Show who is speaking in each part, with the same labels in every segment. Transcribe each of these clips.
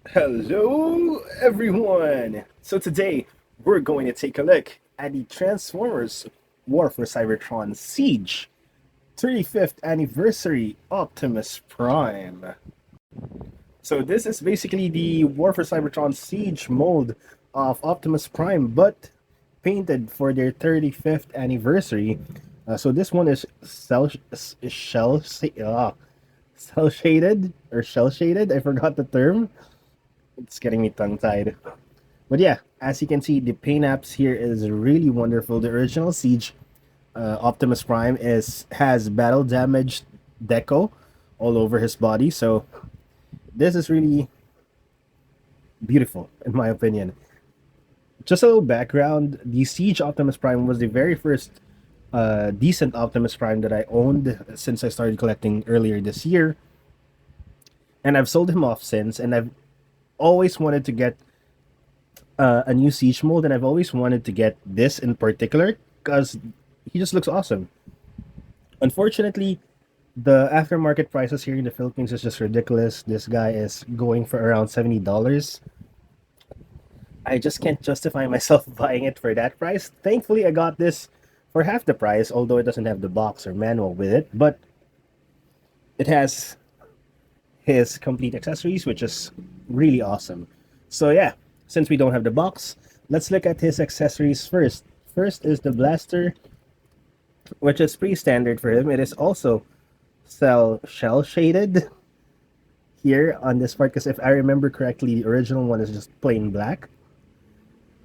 Speaker 1: Hello, everyone! So today we're going to take a look at the Transformers War for Cybertron Siege 35th Anniversary Optimus Prime. So this is basically the War for Cybertron Siege mold of Optimus Prime, but painted for their 35th anniversary. So this one is cell shaded or shell shaded. I forgot the term. It's getting me tongue tied. But yeah, as you can see, the paint apps here is really wonderful. The original Siege Optimus Prime is has battle damaged deco all over his body, so this is really beautiful in my opinion. Just a little background: the Siege Optimus Prime was the very first decent Optimus Prime that I owned since I started collecting earlier this year, and I've sold him off since. And I've always wanted to get a new Siege mode, and I've always wanted to get this in particular because he just looks awesome. Unfortunately, the aftermarket prices here in the Philippines is just ridiculous. This guy is going for around $70. I just can't justify myself buying it for that price. Thankfully, I got this for half the price, although it doesn't have the box or manual with it, but it has his complete accessories, which is really awesome. So yeah, since we don't have the box, let's look at his accessories first. First is the blaster, which is pretty standard for him. It is also shell shaded here on this part, because if I remember correctly, the original one is just plain black.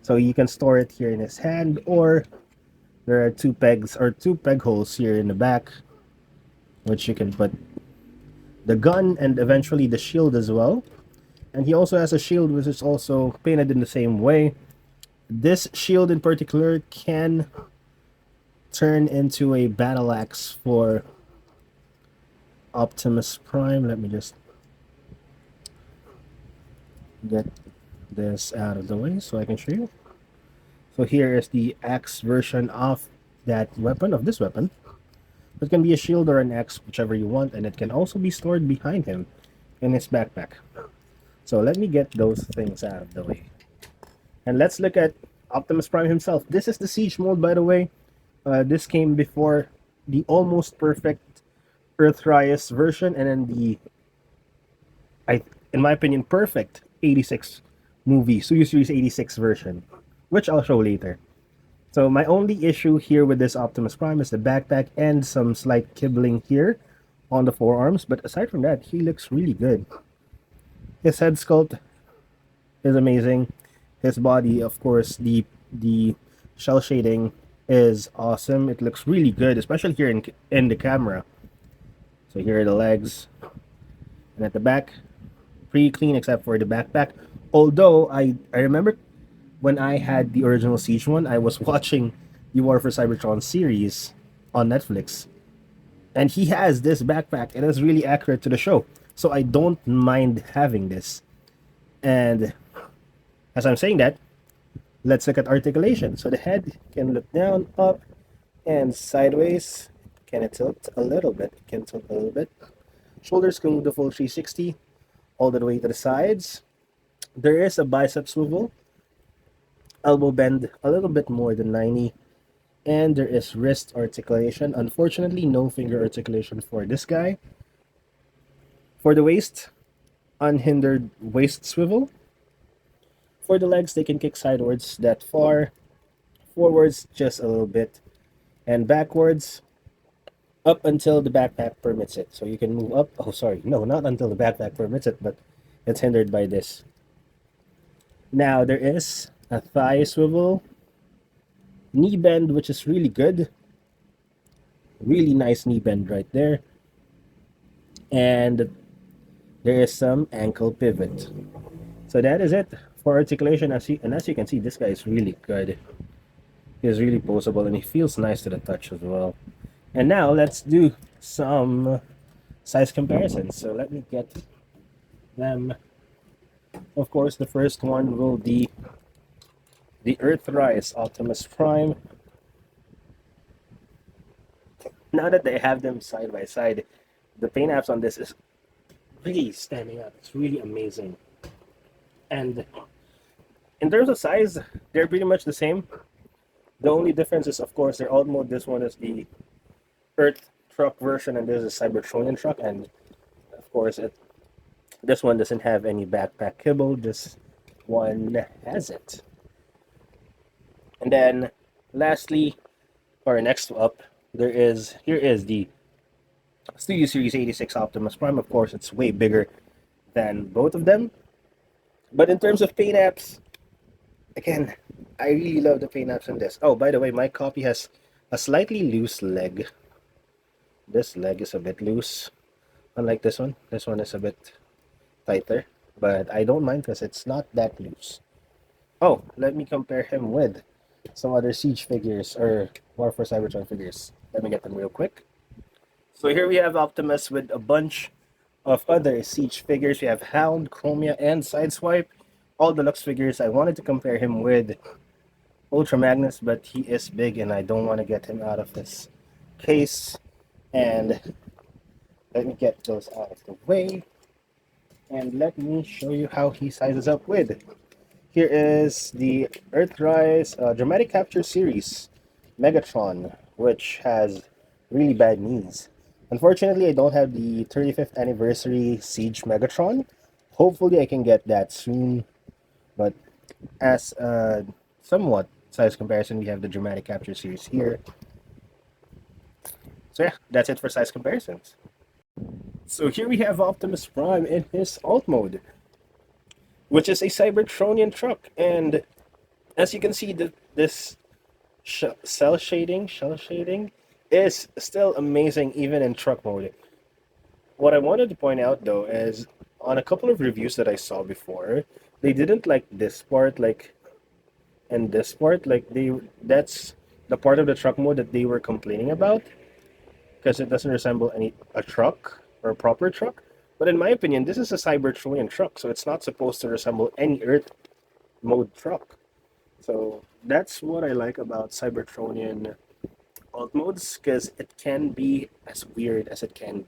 Speaker 1: So you can store it here in his hand, or there are two peg holes here in the back, which you can put the gun and eventually the shield as well. And he also has a shield which is also painted in the same way. This shield in particular can turn into a battle axe for Optimus Prime. Let me just get this out of the way so I can show you. So here is the axe version of that weapon, of this weapon. It can be a shield or an axe, whichever you want, and it can also be stored behind him in his backpack. So let me get those things out of the way. And let's look at Optimus Prime himself. This is the Siege mode, by the way. This came before the almost perfect Earthrise version, and then in my opinion, perfect 86 movie, Studio Series 86 version, which I'll show later. So my only issue here with this Optimus Prime is the backpack and some slight kibbling here on the forearms, but aside from that, he looks really good. His head sculpt is amazing. His body, of course, the shell shading is awesome. It looks really good, especially here in the camera. So here are the legs, and at the back, pretty clean except for the backpack. Although I remember when I had the original Siege one, I was watching the War for Cybertron series on Netflix, and he has this backpack, and it's really accurate to the show. So I don't mind having this. And as I'm saying that, let's look at articulation. So the head can look down, up, and sideways. Can it tilt a little bit? It can tilt a little bit. Shoulders can do the full 360 all the way to the sides. There is a bicep swivel, elbow bend a little bit more than 90, and there is wrist articulation. Unfortunately, no finger articulation for this guy. For the waist, unhindered waist swivel. For the legs, they can kick sidewards that far, forwards just a little bit, and backwards up until the backpack permits it. So you can move up. Oh, sorry, no, not until the backpack permits it, but it's hindered by this. Now there is a thigh swivel, knee bend, which is really good. Really nice knee bend right there. And there is some ankle pivot. So that is it for articulation. As you can see, this guy is really good. He is really poseable, and he feels nice to the touch as well. And now let's do some size comparisons. So let me get them. Of course, the first one will be the Earthrise Optimus Prime. Now that they have them side by side, the paint apps on this is really standing out. It's really amazing. And in terms of size, they're pretty much the same. The only difference is, of course, they're alt mode. This one is the Earth truck version, and this is Cybertronian truck. And of course, this one doesn't have any backpack kibble. This one has it. And then, lastly, or next up, here is the Studio Series 86 Optimus Prime. Of course, it's way bigger than both of them. But in terms of paint apps, again, I really love the paint apps in this. Oh, by the way, my copy has a slightly loose leg. This leg is a bit loose, unlike this one. This one is a bit tighter, but I don't mind because it's not that loose. Oh, let me compare him with some other Siege figures or War for Cybertron figures. Let me get them real quick. So here we have Optimus with a bunch of other Siege figures. We have Hound, Chromia, and Sideswipe. All deluxe figures. I wanted to compare him with Ultra Magnus, but he is big and I don't want to get him out of this case. And let me get those out of the way. And let me show you how he sizes up with. Here is the Earthrise Dramatic Capture Series Megatron, which has really bad knees. Unfortunately, I don't have the 35th anniversary Siege Megatron. Hopefully, I can get that soon. But as a somewhat size comparison, we have the Dramatic Capture Series here. So yeah, that's it for size comparisons. So here we have Optimus Prime in his alt mode, which is a Cybertronian truck. And as you can see, this shell shading is still amazing even in truck mode. What I wanted to point out though is on a couple of reviews that I saw before, they didn't like this part, like, and this part, like that's the part of the truck mode that they were complaining about because it doesn't resemble a truck or a proper truck. But in my opinion, this is a Cybertronian truck, so it's not supposed to resemble any Earth mode truck. So that's what I like about Cybertronian alt modes, because it can be as weird as it can.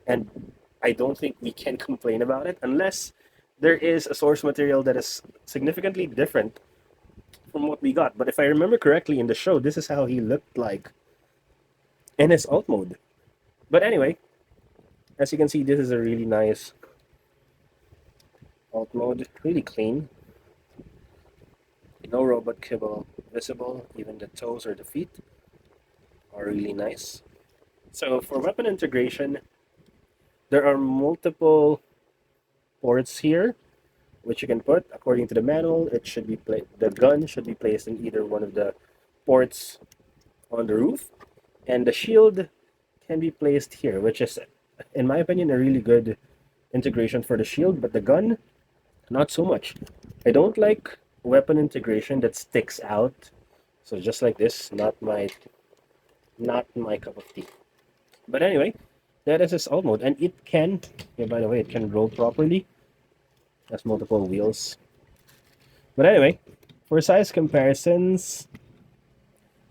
Speaker 1: And I don't think we can complain about it unless there is a source material that is significantly different from what we got. But if I remember correctly in the show, this is how he looked like in his alt mode. But anyway, as you can see, this is a really nice alt mode, really clean. No robot kibble visible, even the toes or the feet are really nice. So for weapon integration, there are multiple ports here which you can put. According to the manual, it should be the gun should be placed in either one of the ports on the roof, and the shield can be placed here, which is, in my opinion, a really good integration for the shield, but the gun, not so much. I don't like weapon integration that sticks out. So just like this, not my cup of tea. But anyway, that is his alt mode, and it can, yeah, by the way, it can roll properly. Has multiple wheels. But anyway, for size comparisons,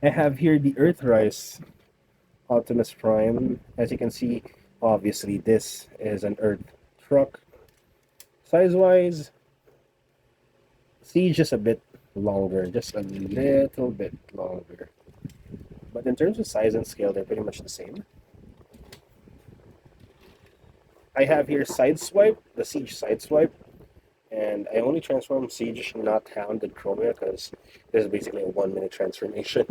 Speaker 1: I have here the Earthrise Optimus Prime. As you can see, obviously this is an Earth truck. Size-wise, Siege is a bit longer, just a little bit longer. But in terms of size and scale, they're pretty much the same. I have here Sideswipe, the Siege Sideswipe, and I only transform Siege, not Hound and Chromia, because this is basically a 1-minute transformation.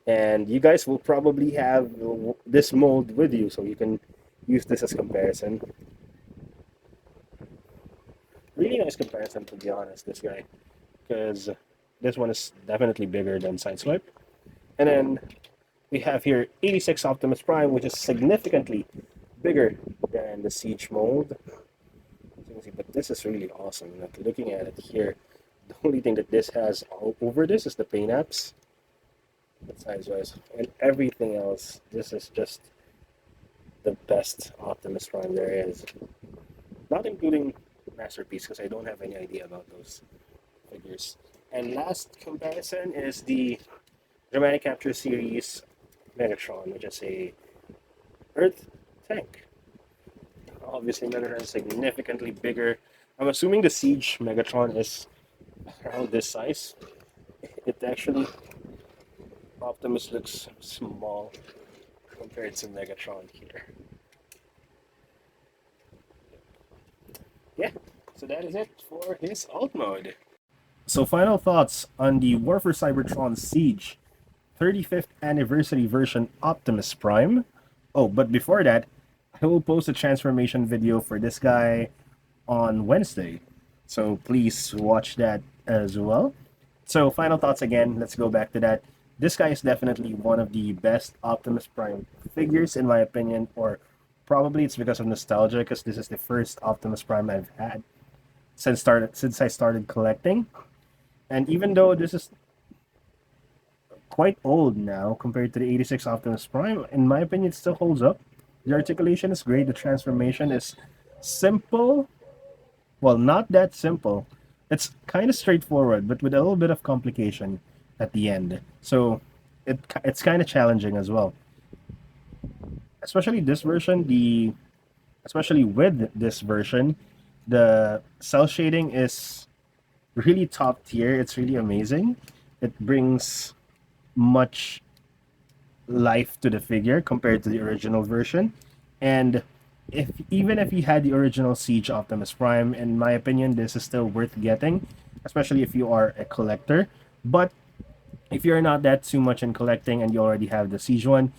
Speaker 1: And you guys will probably have this mold with you, so you can use this as comparison. Really nice comparison, to be honest, this guy, because this one is definitely bigger than Sideswipe. And then we have here 86 Optimus Prime, which is significantly bigger than the Siege mold. But this is really awesome. Like, looking at it here, the only thing that this has all over this is the paint apps, size-wise, and everything else. This is just the best Optimus Prime there is. Not including Masterpiece, because I don't have any idea about those figures. And last comparison is the Dramatic Capture Series Megatron, which is a Earth tank. Obviously, Megatron is significantly bigger. I'm assuming the Siege Megatron is around this size. It actually, Optimus looks small compared to Megatron here. Yeah, so that is it for his alt mode. So final thoughts on the War for Cybertron Siege 35th anniversary version Optimus Prime. Oh, but before that, I will post a transformation video for this guy on Wednesday. So please watch that as well. So final thoughts again, let's go back to that. This guy is definitely one of the best Optimus Prime figures in my opinion, or probably it's because of nostalgia because this is the first Optimus Prime I've had since I started collecting. And even though this is quite old now compared to the 86 Optimus Prime, in my opinion it still holds up. The articulation is great, the transformation is simple. Well, not that simple. It's kind of straightforward, but with a little bit of complication at the end. So it's kind of challenging as well. Especially this version, the especially with this version, the cell shading is really top tier. It's really amazing. It brings much life to the figure compared to the original version. And if even if you had the original Siege Optimus Prime, in my opinion, this is still worth getting, especially if you are a collector. But if you're not that too much in collecting and you already have the Siege one,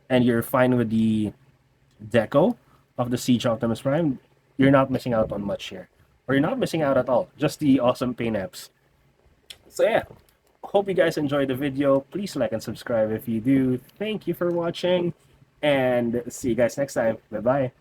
Speaker 1: and you're fine with the deco of the Siege Optimus Prime, you're not missing out on much here. Or you're not missing out at all. Just the awesome paint apps. So yeah, hope you guys enjoyed the video. Please like and subscribe if you do. Thank you for watching, and see you guys next time. Bye bye.